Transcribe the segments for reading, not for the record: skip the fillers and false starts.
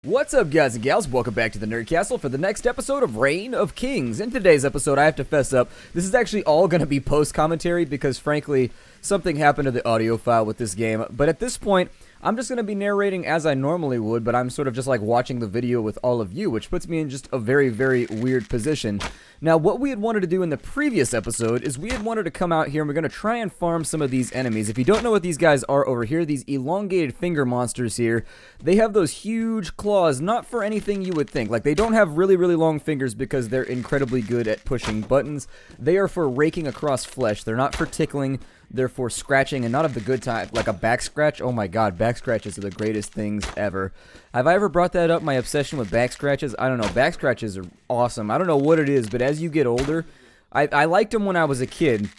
What's up, guys and gals? Welcome back to the Nerd Castle for the next episode of Reign of Kings. In today's episode, I have to fess up, this is actually all going to be post-commentary because, frankly, something happened to the audio file with this game. But at this point, I'm just going to be narrating as I normally would, but I'm sort of just like watching the video with all of you, which puts me in just a very, very weird position. Now, what we had wanted to do in the previous episode is we had wanted to come out here and we're going to try and farm some of these enemies. If you don't know what these guys are over here, these elongated finger monsters here, they have those huge claws, not for anything you would think. Like, they don't have really, really long fingers because they're incredibly good at pushing buttons. They are for raking across flesh. They're not for tickling. They're for scratching, and not of the good type, like a back scratch. Oh my god, back scratches are the greatest things ever. Have I ever brought that up, my obsession with back scratches? I don't know, back scratches are awesome. I don't know what it is, but as you get older, I liked them when I was a kid,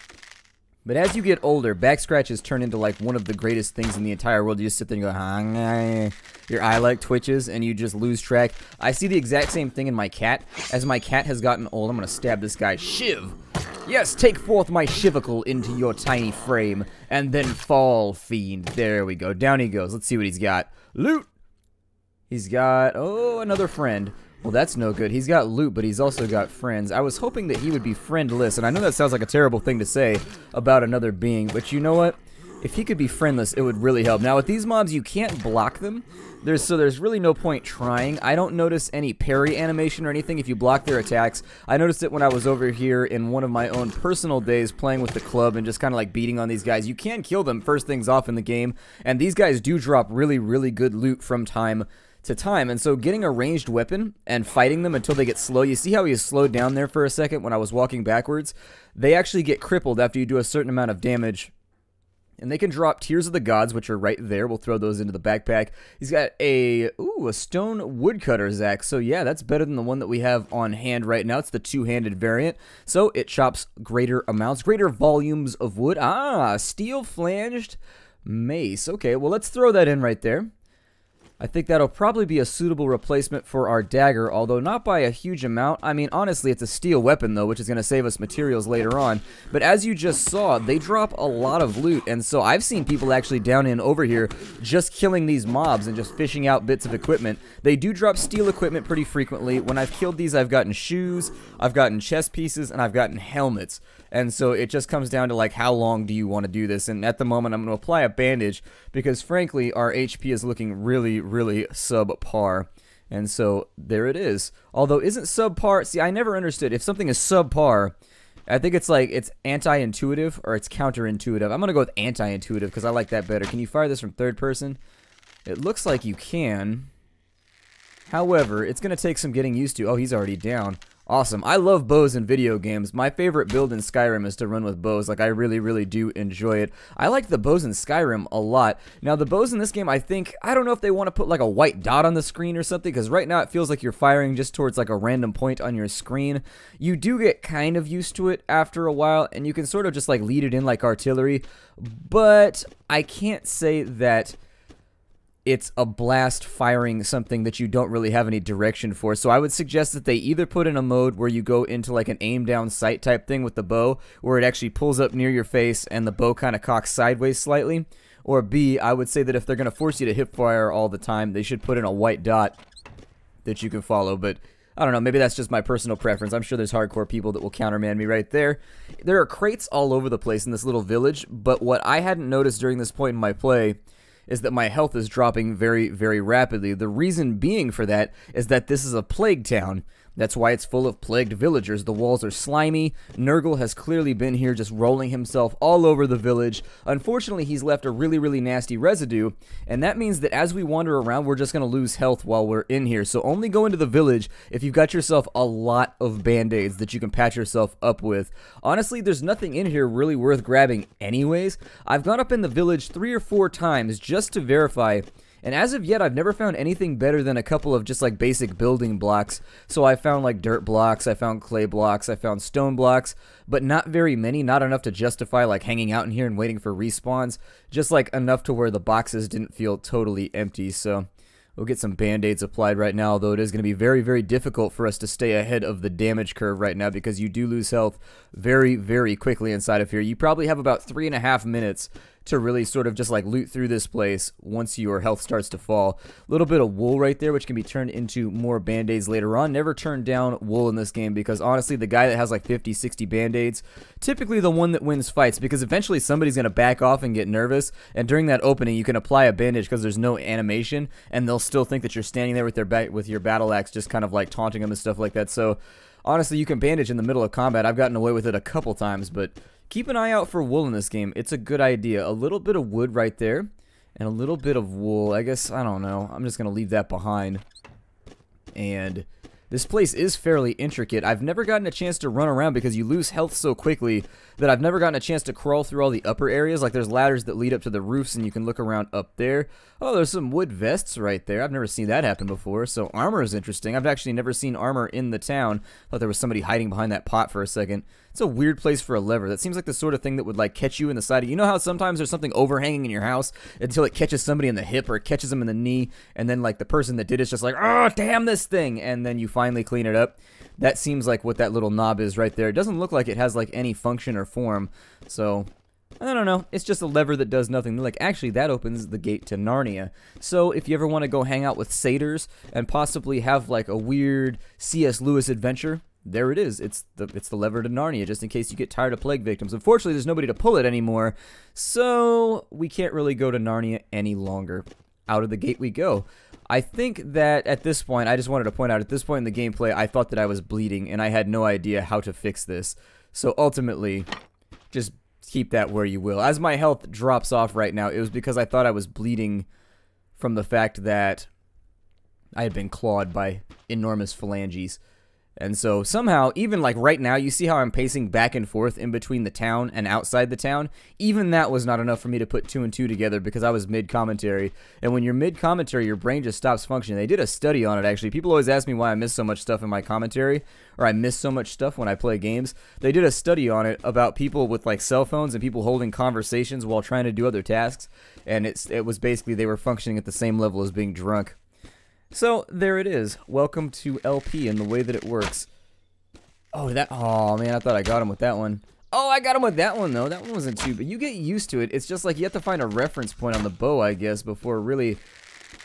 but as you get older, back scratches turn into like one of the greatest things in the entire world. You just sit there and go, your eye like twitches, and you just lose track. I see the exact same thing in my cat. As my cat has gotten old, I'm gonna stab this guy. Shiv! Yes, take forth my shivicle into your tiny frame, and then fall, fiend. There we go. Down he goes. Let's see what he's got. Loot! He's got, oh, another friend. Well, that's no good. He's got loot, but he's also got friends. I was hoping that he would be friendless, and I know that sounds like a terrible thing to say about another being, but you know what? If he could be friendless, it would really help. Now, with these mobs, you can't block them. There's really no point trying. I don't notice any parry animation or anything if you block their attacks. I noticed it when I was over here in one of my own personal days playing with the club and just kind of like beating on these guys. You can kill them first things off in the game, and these guys do drop really, really good loot from time to time. And so getting a ranged weapon and fighting them until they get slow, you see how he is slowed down there for a second when I was walking backwards? They actually get crippled after you do a certain amount of damage. And they can drop Tears of the Gods, which are right there. We'll throw those into the backpack. He's got a stone woodcutter's axe. So yeah, that's better than the one that we have on hand right now. It's the two-handed variant. So it chops greater amounts, greater volumes of wood. Ah, steel flanged mace. Okay, well, let's throw that in right there. I think that'll probably be a suitable replacement for our dagger, although not by a huge amount. I mean, honestly, it's a steel weapon, though, which is going to save us materials later on. But as you just saw, they drop a lot of loot, and so I've seen people actually down in over here just killing these mobs and just fishing out bits of equipment. They do drop steel equipment pretty frequently. When I've killed these, I've gotten shoes, I've gotten chest pieces, and I've gotten helmets. And so it just comes down to, like, how long do you want to do this? And at the moment, I'm going to apply a bandage because, frankly, our HP is looking really, really subpar. And so there it is. Although, isn't subpar... See, I never understood. If something is subpar, I think it's like it's anti-intuitive or it's counterintuitive. I'm going to go with anti-intuitive because I like that better. Can you fire this from third person? It looks like you can. However, it's going to take some getting used to. Oh, he's already down. Awesome. I love bows in video games. My favorite build in Skyrim is to run with bows. Like, I really, really do enjoy it. I like the bows in Skyrim a lot. Now, the bows in this game, I don't know if they want to put like a white dot on the screen or something, because right now it feels like you're firing just towards like a random point on your screen. You do get kind of used to it after a while, and you can sort of just like lead it in like artillery, but I can't say that it's a blast firing something that you don't really have any direction for. So I would suggest that they either put in a mode where you go into like an aim down sight type thing with the bow, where it actually pulls up near your face and the bow kind of cocks sideways slightly, or B, I would say that if they're going to force you to hip fire all the time, they should put in a white dot that you can follow. But I don't know, maybe that's just my personal preference. I'm sure there's hardcore people that will countermand me right there. There are crates all over the place in this little village, but what I hadn't noticed during this point in my play is that my health is dropping very, very rapidly. The reason being for that is that this is a plague town. That's why it's full of plagued villagers. The walls are slimy. Nurgle has clearly been here just rolling himself all over the village. Unfortunately, he's left a really, really nasty residue, and that means that as we wander around, we're just going to lose health while we're in here. So only go into the village if you've got yourself a lot of band-aids that you can patch yourself up with. Honestly, there's nothing in here really worth grabbing anyways. I've gone up in the village 3 or 4 times just to verify, and as of yet, I've never found anything better than a couple of just like basic building blocks. So I found like dirt blocks, I found clay blocks, I found stone blocks, but not very many, not enough to justify like hanging out in here and waiting for respawns. Just like enough to where the boxes didn't feel totally empty. So we'll get some band-aids applied right now, although it is going to be very, very difficult for us to stay ahead of the damage curve right now because you do lose health very, very quickly inside of here. You probably have about 3.5 minutes to really sort of just like loot through this place once your health starts to fall. A little bit of wool right there, which can be turned into more band-aids later on. Never turn down wool in this game because honestly, the guy that has like 50, 60 band-aids, typically the one that wins fights, because eventually somebody's going to back off and get nervous, and during that opening, you can apply a bandage because there's no animation, and they'll still think that you're standing there with your battle axe, just kind of like taunting them and stuff like that. So honestly, you can bandage in the middle of combat. I've gotten away with it a couple times, but keep an eye out for wool in this game. It's a good idea. A little bit of wood right there, and a little bit of wool. I guess, I don't know. I'm just going to leave that behind. And this place is fairly intricate. I've never gotten a chance to run around because you lose health so quickly that I've never gotten a chance to crawl through all the upper areas. Like there's ladders that lead up to the roofs and you can look around up there. Oh, there's some wood vests right there. I've never seen that happen before. So armor is interesting. I've actually never seen armor in the town. Thought there was somebody hiding behind that pot for a second. It's a weird place for a lever. That seems like the sort of thing that would like catch you in the side. You know how sometimes there's something overhanging in your house until it catches somebody in the hip or it catches them in the knee, and then like the person that did it's just like, oh damn this thing, and then you finally clean it up. That seems like what that little knob is right there. It doesn't look like it has like any function or form, so I don't know. It's just a lever that does nothing. Like, actually, that opens the gate to Narnia. So if you ever want to go hang out with satyrs and possibly have like a weird C.S. Lewis adventure, there it is. It's the lever to Narnia, just in case you get tired of plague victims. Unfortunately, there's nobody to pull it anymore, so we can't really go to Narnia any longer. Out of the gate we go. I think that at this point, I just wanted to point out, at this point in the gameplay, I thought that I was bleeding, and I had no idea how to fix this. So ultimately, just keep that where you will. As my health drops off right now, it was because I thought I was bleeding from the fact that I had been clawed by enormous phalanges. And so somehow, even like right now, you see how I'm pacing back and forth in between the town and outside the town? Even that was not enough for me to put 2 and 2 together because I was mid-commentary. And when you're mid-commentary, your brain just stops functioning. They did a study on it, actually. People always ask me why I miss so much stuff in my commentary, or I miss so much stuff when I play games. They did a study on it about people with like cell phones and people holding conversations while trying to do other tasks. And it was basically they were functioning at the same level as being drunk. So, there it is. Welcome to LP and the way that it works. Oh, man, I thought I got him with that one. Oh, I got him with that one, though. That one wasn't too, but you get used to it. It's just like you have to find a reference point on the bow, I guess, before really...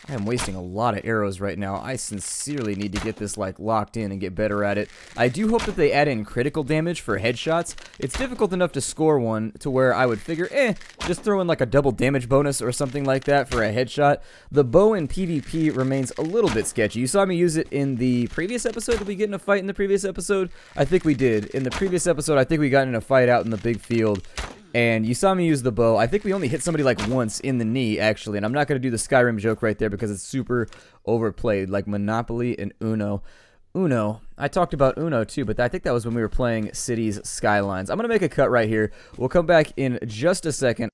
I am wasting a lot of arrows right now. I sincerely need to get this, like, locked in and get better at it. I do hope that they add in critical damage for headshots. It's difficult enough to score one to where I would figure, just throw in, like, a double damage bonus or something like that for a headshot. The bow in PvP remains a little bit sketchy. You saw me use it in the previous episode. Did we get in a fight in the previous episode? I think we did. In the previous episode, I think we got in a fight out in the big field. And you saw me use the bow. I think we only hit somebody like once in the knee, actually. And I'm not going to do the Skyrim joke right there because it's super overplayed, like Monopoly and Uno. Uno. I talked about Uno too, but I think that was when we were playing Cities Skylines. I'm going to make a cut right here. We'll come back in just a second.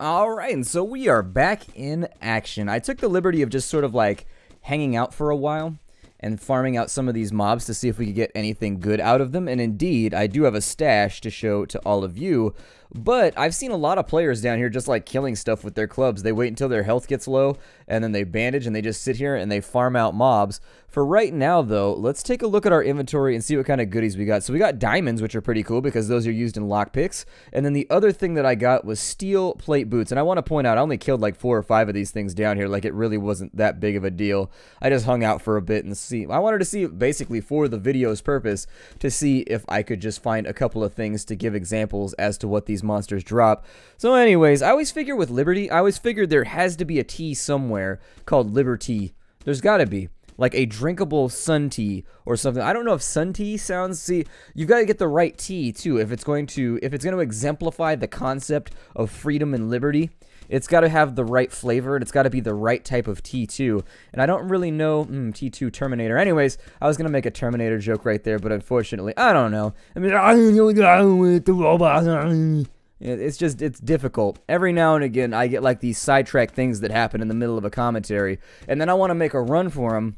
Alright, and so we are back in action. I took the liberty of just sort of like hanging out for a while and farming out some of these mobs to see if we could get anything good out of them. And indeed, I do have a stash to show to all of you. But I've seen a lot of players down here just like killing stuff with their clubs. They wait until their health gets low, and then they bandage, and they just sit here and they farm out mobs. For right now, though, let's take a look at our inventory and see what kind of goodies we got. So we got diamonds, which are pretty cool because those are used in lockpicks. And then the other thing that I got was steel plate boots. And I want to point out, I only killed like 4 or 5 of these things down here. Like, it really wasn't that big of a deal. I just hung out for a bit and see. I wanted to see, basically for the video's purpose, to see if I could just find a couple of things to give examples as to what these monsters drop. So anyways, I always figure with Liberty, I always figured there has to be a tea somewhere called Liberty. There's got to be. Like a drinkable sun tea or something. I don't know if sun tea sounds... See, you've got to get the right tea, too, if it's going to exemplify the concept of freedom and liberty. It's got to have the right flavor, and it's got to be the right type of tea, too. And I don't really know... T2 Terminator. Anyways, I was going to make a Terminator joke right there, but unfortunately, I don't know. I mean, the robots... It's difficult. Every now and again, I get like these sidetrack things that happen in the middle of a commentary, and then I want to make a run for them,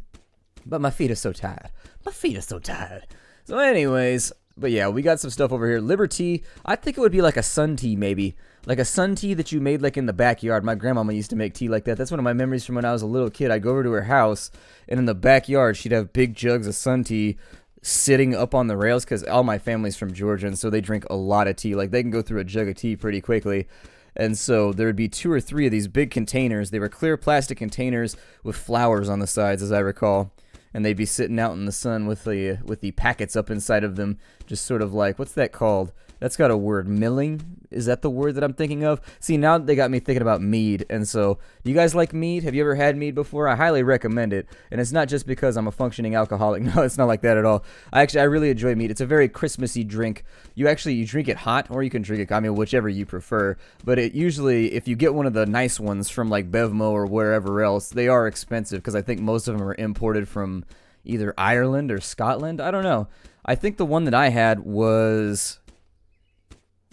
but my feet are so tired. My feet are so tired. So anyways, but yeah, we got some stuff over here. Liberty, I think it would be like a sun tea, maybe. Like a sun tea that you made like in the backyard. My grandmama used to make tea like that. That's one of my memories from when I was a little kid. I'd go over to her house, and in the backyard, she'd have big jugs of sun tea sitting up on the rails, because all my family's from Georgia, and so they drink a lot of tea. Like, they can go through a jug of tea pretty quickly. And so there would be 2 or 3 of these big containers. They were clear plastic containers with flowers on the sides, as I recall. And they'd be sitting out in the sun with the packets up inside of them, just sort of like, what's that called? That's got a word, milling? Is that the word that I'm thinking of? See, now they got me thinking about mead, and so, do you guys like mead? Have you ever had mead before? I highly recommend it, and it's not just because I'm a functioning alcoholic. No, it's not like that at all. I really enjoy mead. It's a very Christmassy drink. You drink it hot, or you can drink it, I mean, whichever you prefer, but it usually, if you get one of the nice ones from like Bevmo or wherever else, they are expensive, because I think most of them are imported from either Ireland or Scotland. I don't know. I think the one that I had was...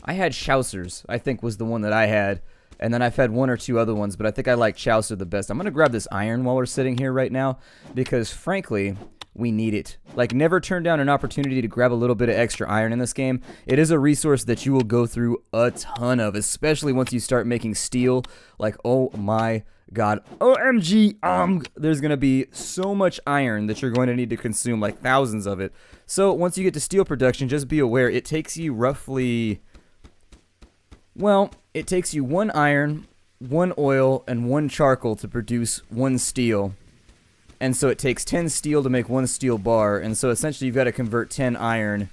I had Chaucer's, I think was the one that I had, and then I've had 1 or 2 other ones, but I think I like Chaucer the best. I'm going to grab this iron while we're sitting here right now, because frankly, we need it. Like, never turn down an opportunity to grab a little bit of extra iron in this game. It is a resource that you will go through a ton of, especially once you start making steel. Like, oh my god, OMG, there's going to be so much iron that you're going to need to consume, like thousands of it. So, once you get to steel production, just be aware, it takes you roughly... Well, it takes you 1 iron, 1 oil, and 1 charcoal to produce 1 steel. And so it takes 10 steel to make 1 steel bar. And so essentially you've got to convert 10 iron,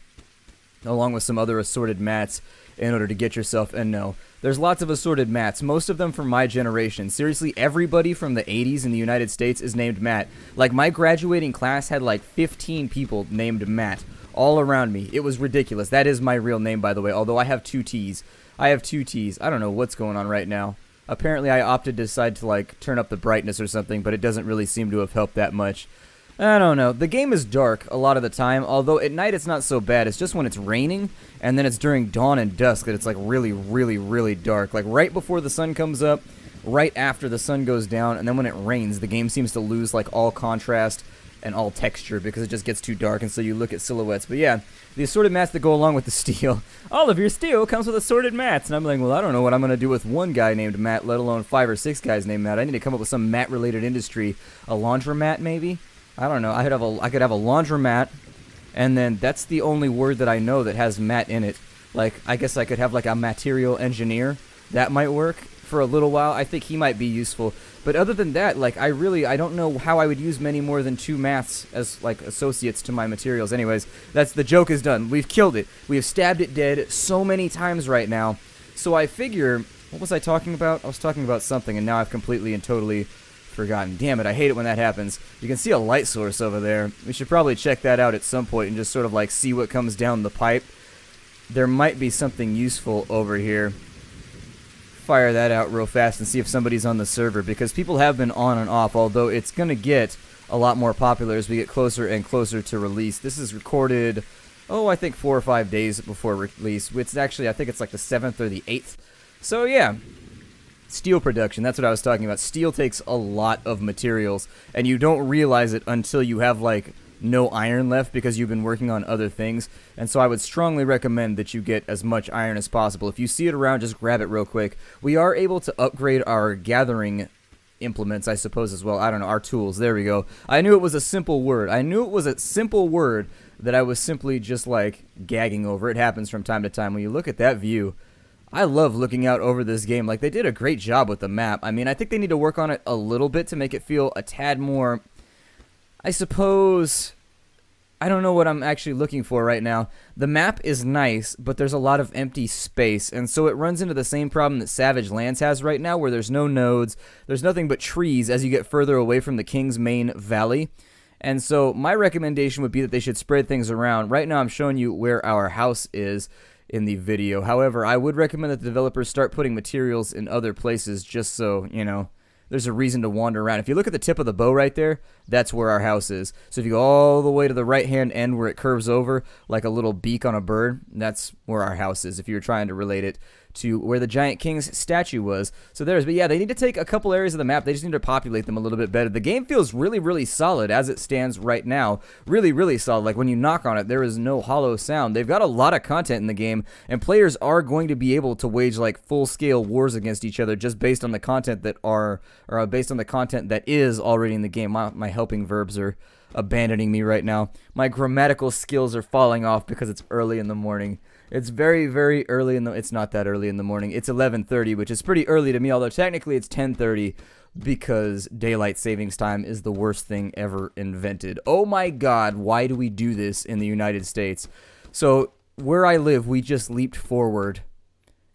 along with some other assorted mats, in order to get yourself... And no, there's lots of assorted mats, most of them from my generation. Seriously, everybody from the 80s in the United States is named Matt. Like, my graduating class had like 15 people named Matt all around me. It was ridiculous. That is my real name, by the way, although I have 2 T's. I have 2 T's. I don't know what's going on right now. Apparently I opted to decide to like turn up the brightness or something, but it doesn't really seem to have helped that much. I don't know. The game is dark a lot of the time, although at night it's not so bad. It's just when it's raining, and then it's during dawn and dusk that it's like really, really, really dark. Like right before the sun comes up, right after the sun goes down, and then when it rains, the game seems to lose like all contrast and all texture because it just gets too dark, and so you look at silhouettes. But yeah, the assorted mats that go along with the steel. All of your steel comes with assorted mats. And I'm like, well, I don't know what I'm going to do with 1 guy named Matt, let alone 5 or 6 guys named Matt. I need to come up with some mat-related industry. A laundromat, maybe? I don't know. I could have a laundromat, and then that's the only word that I know that has mat in it. Like, I guess I could have like a material engineer. That might work for a little while. I think he might be useful. But other than that, like, I don't know how I would use many more than 2 mats as, like, associates to my materials. Anyways, the joke is done. We've killed it. We have stabbed it dead so many times right now. So I figure, what was I talking about? I was talking about something, and now I've completely and totally forgotten. Damn it, I hate it when that happens. You can see a light source over there. We should probably check that out at some point and just sort of, like, see what comes down the pipe. There might be something useful over here. Fire that out real fast and see if somebody's on the server, because people have been on and off, although it's going to get a lot more popular as we get closer and closer to release. This is recorded, I think 4 or 5 days before release. It's actually, I think it's like the 7th or the 8th. So yeah, steel production, that's what I was talking about. Steel takes a lot of materials, and you don't realize it until you have like no iron left because you've been working on other things. And so I would strongly recommend that you get as much iron as possible. If you see it around, just grab it real quick. We are able to upgrade our gathering implements, I suppose, as well. I don't know, our tools. There we go. I knew it was a simple word. I knew it was a simple word that I was simply just like gagging over. It happens from time to time. When you look at that view, I love looking out over this game. Like, they did a great job with the map. I mean, I think they need to work on it a little bit to make it feel a tad more, I suppose, I don't know what I'm actually looking for right now. The map is nice, but there's a lot of empty space, and so it runs into the same problem that Savage Lands has right now, where there's no nodes, there's nothing but trees as you get further away from the King's main valley. And so my recommendation would be that they should spread things around. Right now I'm showing you where our house is in the video. However, I would recommend that the developers start putting materials in other places just so, you know, there's a reason to wander around. If you look at the tip of the bow right there, that's where our house is. So if you go all the way to the right-hand end where it curves over like a little beak on a bird, that's where our house is, if you're trying to relate it to where the Giant King's statue was. So there's, but yeah, they need to take a couple areas of the map. They just need to populate them a little bit better. The game feels really, really solid as it stands right now. Really, really solid. Like when you knock on it, there is no hollow sound. They've got a lot of content in the game, and players are going to be able to wage like full-scale wars against each other just based on the content that based on the content that is already in the game. My helping verbs are abandoning me right now. My grammatical skills are falling off because it's early in the morning. It's very, very early in the... It's not that early in the morning. It's 11:30, which is pretty early to me, although technically it's 10:30 because daylight savings time is the worst thing ever invented. Oh my god, why do we do this in the United States? So, where I live, we just leaped forward,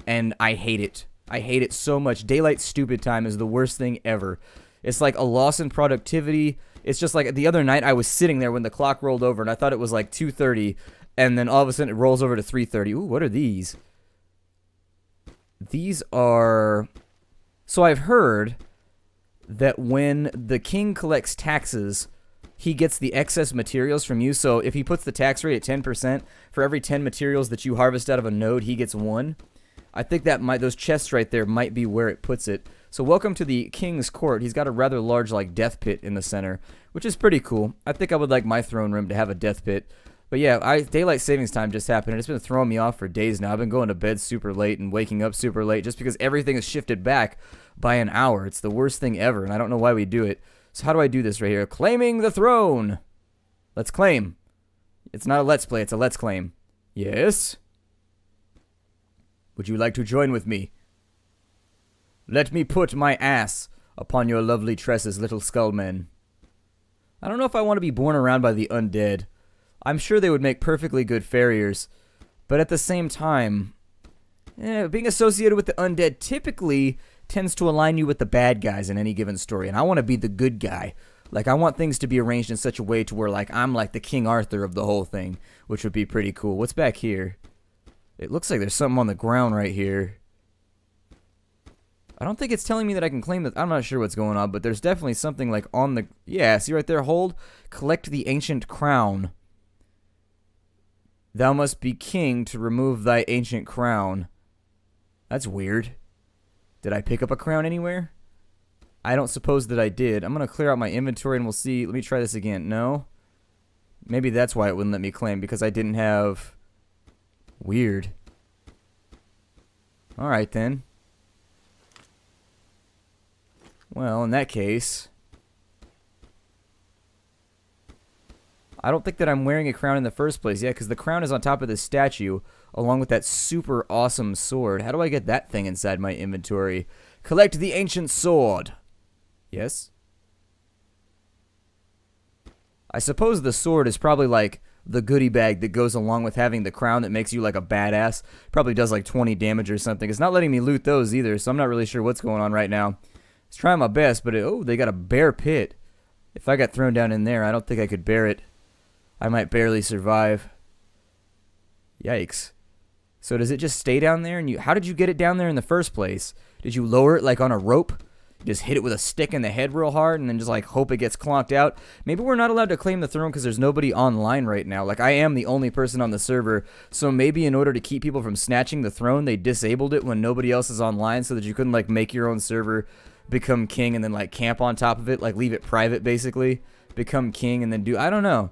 and I hate it. I hate it so much. Daylight stupid time is the worst thing ever. It's like a loss in productivity. It's just like the other night I was sitting there when the clock rolled over, and I thought it was like 2:30, and then all of a sudden it rolls over to 3:30. Ooh, what are these? These are... So I've heard that when the king collects taxes, he gets the excess materials from you. So if he puts the tax rate at 10%, for every 10 materials that you harvest out of a node, he gets 1. I think that those chests right there might be where it puts it. So welcome to the king's court. He's got a rather large like death pit in the center, which is pretty cool. I think I would like my throne room to have a death pit. But yeah, daylight savings time just happened, and it's been throwing me off for days now. I've been going to bed super late and waking up super late just because everything is shifted back by an hour. It's the worst thing ever, and I don't know why we do it. So how do I do this right here? Claiming the throne. Let's claim. It's not a let's play, it's a let's claim. Yes? Would you like to join with me? Let me put my ass upon your lovely tresses, little skullmen. I don't know if I want to be born around by the undead. I'm sure they would make perfectly good farriers, but at the same time, being associated with the undead typically tends to align you with the bad guys in any given story, and I want to be the good guy. Like, I want things to be arranged in such a way to where, like, I'm like the King Arthur of the whole thing, which would be pretty cool. What's back here? It looks like there's something on the ground right here. I don't think it's telling me that I can claim that. I'm not sure what's going on, but there's definitely something like on the... Yeah, see right there? Hold. Collect the ancient crown. Thou must be king to remove thy ancient crown. That's weird. Did I pick up a crown anywhere? I don't suppose that I did. I'm going to clear out my inventory and we'll see. Let me try this again. No? Maybe that's why it wouldn't let me claim, because I didn't have... Weird. Alright then. Well, in that case... I don't think that I'm wearing a crown in the first place. Yeah, because the crown is on top of this statue, along with that super awesome sword. How do I get that thing inside my inventory? Collect the ancient sword. Yes? I suppose the sword is probably like the goodie bag that goes along with having the crown that makes you like a badass. Probably does like 20 damage or something. It's not letting me loot those either, so I'm not really sure what's going on right now. I was trying my best, but oh, they got a bear pit. If I got thrown down in there, I don't think I could bear it. I might barely survive. Yikes. So does it just stay down there? And how did you get it down there in the first place? Did you lower it like on a rope? You just hit it with a stick in the head real hard and then just like hope it gets clonked out? Maybe we're not allowed to claim the throne because there's nobody online right now. Like, I am the only person on the server, so maybe in order to keep people from snatching the throne, they disabled it when nobody else is online so that you couldn't like make your own server become king and then like camp on top of it, like leave it private basically, become king and then do... I don't know.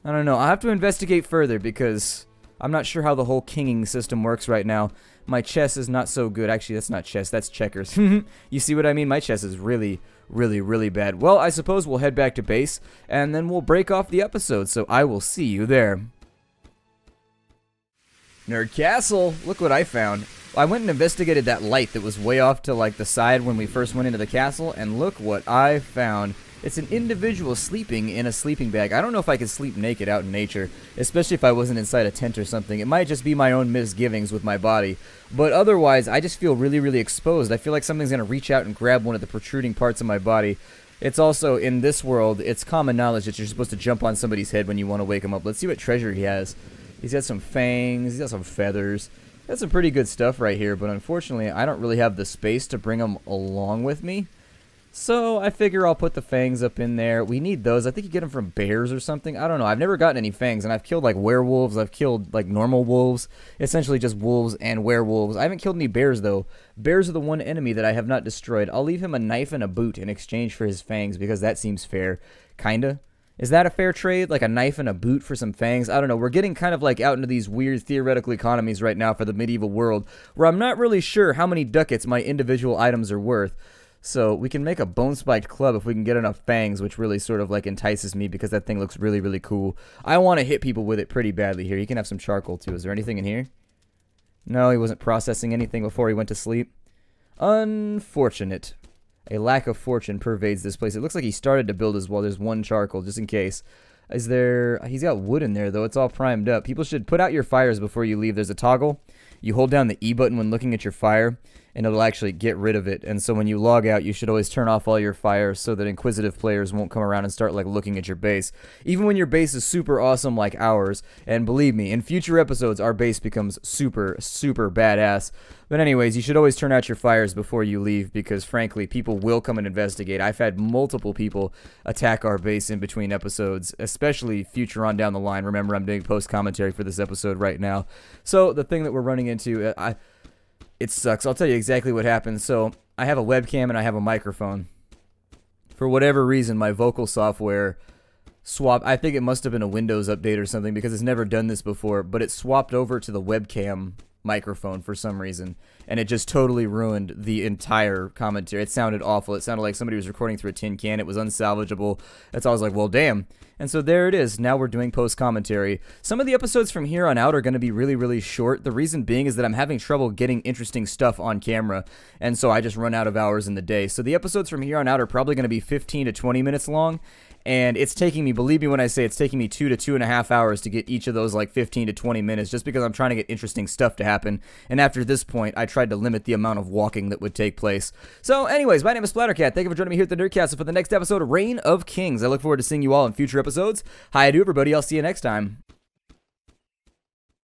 I'll have to investigate further because I'm not sure how the whole kinging system works right now. My chess is not so good. Actually, that's not chess, that's checkers. You see what I mean? My chess is really, really, really bad. Well, I suppose we'll head back to base, and then we'll break off the episode, so I will see you there. Nerd Castle! Look what I found. I went and investigated that light that was way off to like the side when we first went into the castle, and look what I found. It's an individual sleeping in a sleeping bag. I don't know if I could sleep naked out in nature, especially if I wasn't inside a tent or something. It might just be my own misgivings with my body. But otherwise, I just feel really, really exposed. I feel like something's going to reach out and grab one of the protruding parts of my body. It's also, in this world, it's common knowledge that you're supposed to jump on somebody's head when you want to wake him up. Let's see what treasure he has. He's got some fangs, he's got some feathers. That's some pretty good stuff right here, but unfortunately, I don't really have the space to bring them along with me. So I figure I'll put the fangs up in there. We need those. I think you get them from bears or something. I don't know. I've never gotten any fangs, and I've killed like werewolves. I've killed like normal wolves. Essentially just wolves and werewolves. I haven't killed any bears though. Bears are the one enemy that I have not destroyed. I'll leave him a knife and a boot in exchange for his fangs because that seems fair. Kinda. Is that a fair trade? Like a knife and a boot for some fangs? I don't know. We're getting kind of like out into these weird theoretical economies right now for the medieval world where I'm not really sure how many ducats my individual items are worth. So we can make a bone-spiked club if we can get enough fangs, which really sort of like entices me because that thing looks really, really cool. I want to hit people with it pretty badly here. You can have some charcoal too. Is there anything in here? No, he wasn't processing anything before he went to sleep. Unfortunate. A lack of fortune pervades this place. It looks like he started to build as well. There's one charcoal, just in case. Is there... He's got wood in there, though. It's all primed up. People should put out your fires before you leave. There's a toggle. You hold down the E button when looking at your fire, and it'll actually get rid of it. And so when you log out, you should always turn off all your fires so that inquisitive players won't come around and start, like, looking at your base. Even when your base is super awesome like ours, and believe me, in future episodes, our base becomes super, super badass. But anyways, you should always turn out your fires before you leave because, frankly, people will come and investigate. I've had multiple people attack our base in between episodes, especially future on down the line. Remember, I'm doing post-commentary for this episode right now. So, the thing that we're running into, it sucks. I'll tell you exactly what happened. So, I have a webcam and I have a microphone. For whatever reason, my vocal software swapped. I think it must have been a Windows update or something because it's never done this before, but it swapped over to the webcam microphone for some reason, and it just totally ruined the entire commentary. It sounded awful. It sounded like somebody was recording through a tin can. It was unsalvageable. That's all. I was like, well, damn. And so there it is. Now we're doing post-commentary. Some of the episodes from here on out are going to be really, really short. The reason being is that I'm having trouble getting interesting stuff on camera, and so I just run out of hours in the day. So the episodes from here on out are probably going to be 15 to 20 minutes long, and it's taking me, believe me when I say it's taking me 2 to 2.5 hours to get each of those like 15 to 20 minutes just because I'm trying to get interesting stuff to happen. And after this point, I tried to limit the amount of walking that would take place. So anyways, my name is Splattercat. Thank you for joining me here at the Nerdcastle for the next episode of Reign of Kings. I look forward to seeing you all in future episodes. Hi, I do, everybody. I'll see you next time.